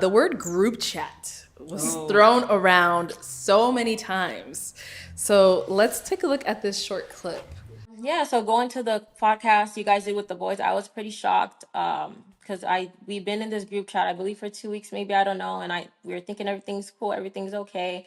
The word group chat was thrown around so many times. So let's take a look at this short clip. Yeah, so going to the podcast you guys did with the boys, I was pretty shocked because we've been in this group chat, I believe, for 2 weeks, maybe, I don't know, and we were thinking everything's cool, everything's okay,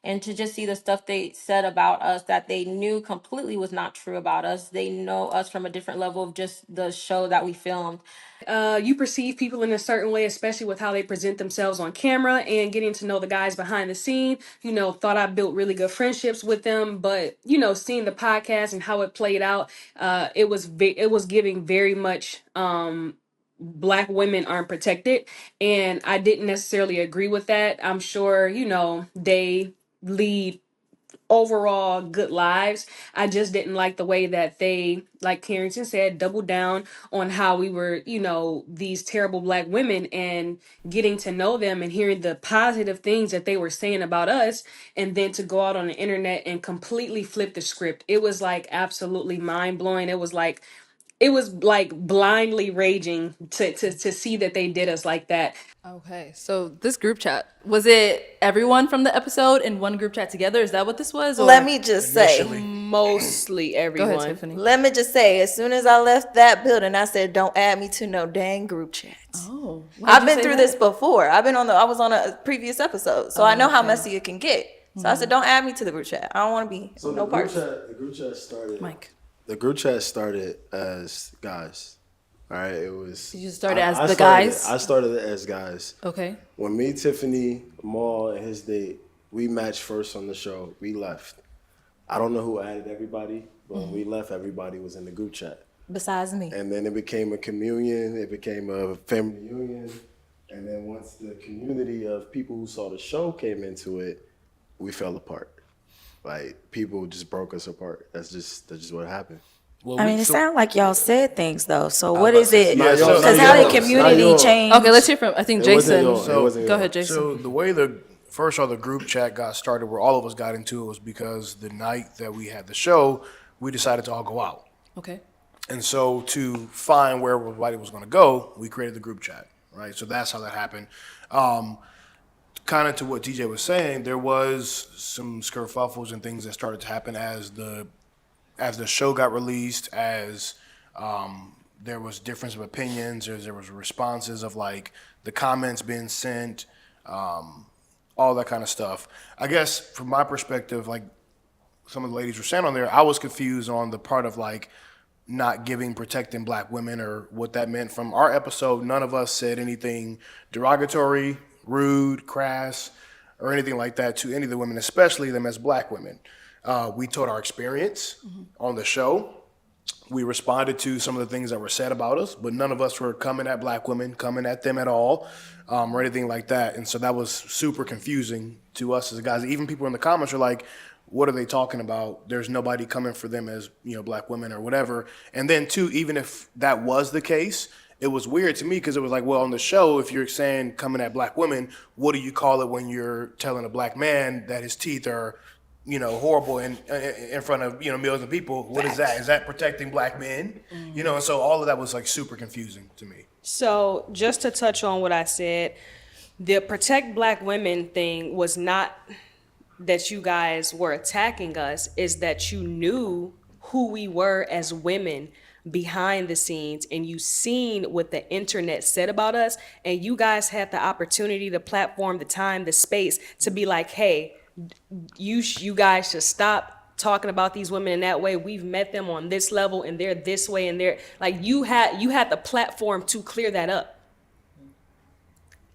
and to just see the stuff they said about us that they knew completely was not true about us. They know us from a different level of just the show that we filmed. You perceive people in a certain way, especially with how they present themselves on camera, and getting to know the guys behind the scene. Thought I built really good friendships with them, but seeing the podcast and how it played out, it was giving very much black women aren't protected, and I didn't necessarily agree with that. I'm sure they lead overall good lives. I just didn't like the way that they, like Carrington said, doubled down on how we were, these terrible black women, and getting to know them and hearing the positive things that they were saying about us, and then to go out on the internet and completely flip the script. It was like absolutely mind blowing. It was like blindly raging to see that they did us like that. Okay, so this group chat, was it everyone from the episode in one group chat together? Is that what this was? Or Let me just say, Mostly go everyone. ahead, Tiffany. let me just say, as soon as I left that building, I said, "Don't add me to no dang group chats." Oh, I've been through this before. I was on a previous episode, so I know how okay. messy it can get. So I said, "Don't add me to the group chat. I don't want to be So no parts." the group chat started. Mike. The group chat started as guys. All right, it was. You started as the started guys? I started it as guys. Okay. When me, Tiffany, Maul, and his date, we matched first on the show. We left. I don't know who added everybody, but when we left, everybody was in the group chat. Besides me. And then it became a communion. It became a family reunion. And then once the community of people who saw the show came into it, we fell apart. Like, people just broke us apart. That's just what happened. I mean, it sounded like y'all said things though. So what is it? Not yours, Because not how did yours, not community yours. change? Okay, let's hear from, I think, It wasn't Jason. yours. It wasn't Go yours. ahead, Jason. So the way the group chat got started, where all of us got into it, was because the night that we had the show, we decided to all go out. Okay. And so to find where everybody was going to go, we created the group chat, right? So that's how that happened. Kind of to what DJ was saying, there was some skerfuffles and things that started to happen as the show got released, as there was difference of opinions, there was responses of like the comments being sent, all that kind of stuff. I guess from my perspective, like some of the ladies were saying on there, I was confused on the part of like not protecting black women, or what that meant. From our episode, none of us said anything derogatory, rude, crass, or anything like that to any of the women, especially them as black women. We told our experience on the show. We responded to some of the things that were said about us, but none of us were coming at black women, coming at them at all, or anything like that. And so that was super confusing to us as guys. Even people in the comments are like, what are they talking about? There's nobody coming for them as, black women or whatever. And then too, even if that was the case, it was weird to me because it was like, well, on the show, if you're saying coming at black women, what do you call it when you're telling a black man that his teeth are, horrible in front of, millions of people? What is that? Is that protecting black men? And so all of that was like super confusing to me. So just to touch on what I said, the protect black women thing was not that you guys were attacking us, is that you knew who we were as women behind the scenes, and you seen what the internet said about us, and you guys had the opportunity, the platform, the time, the space to be like, hey, you guys should stop talking about these women in that way. We've met them on this level and they're this way, and they're like, you had the platform to clear that up,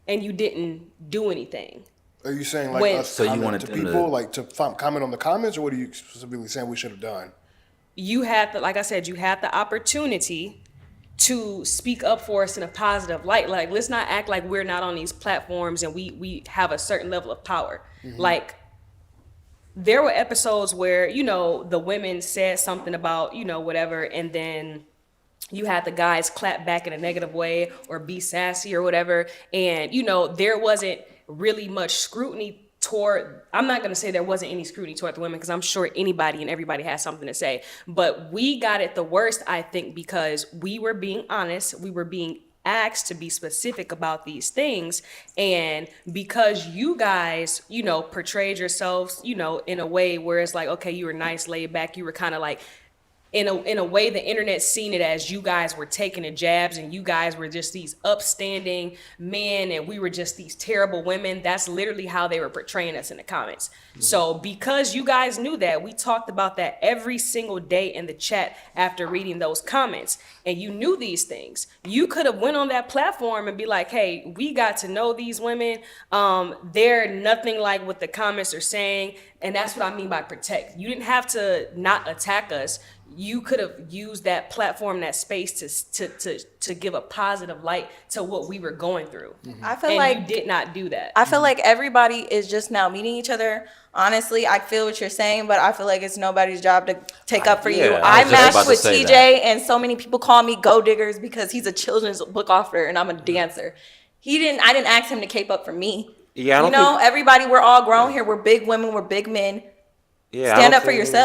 and you didn't do anything. Are you saying like When- us So you comment wanted to them to- people, like to comment on the comments, or what are you specifically saying we should have done? You had the, like I said, you had the opportunity to speak up for us in a positive light. Like, let's not act like we're not on these platforms and we have a certain level of power. Like, there were episodes where, the women said something about, whatever, and then you had the guys clap back in a negative way or be sassy or whatever. And, there wasn't really much scrutiny toward, I'm not going to say there wasn't any scrutiny toward the women, because I'm sure anybody and everybody has something to say. But we got it the worst, I think, because we were being honest. We were being asked to be specific about these things. And because you guys, portrayed yourselves, in a way where it's like, okay, you were nice, laid back, you were kind of like, in a way, the internet seen it as you guys were taking the jabs and you guys were just these upstanding men and we were just these terrible women. That's literally how they were portraying us in the comments. So because you guys knew that, we talked about that every single day in the chat after reading those comments, and you knew these things. You could have went on that platform and be like, hey, we got to know these women. They're nothing like what the comments are saying. And that's what I mean by protect. You didn't have to not attack us. You could have used that platform, that space to give a positive light to what we were going through. I feel And like you did not do that. I feel like everybody is just now meeting each other. Honestly, I feel what you're saying, but I feel like it's nobody's job to take up for you. I I was just about matched to with say TJ, that. and so many people call me Gold Diggers because he's a children's book author and I'm a dancer. I didn't ask him to cape up for me. Yeah, I don't everybody, we're all grown here. We're big women, we're big men. Yeah, I Stand don't up for think- yourself.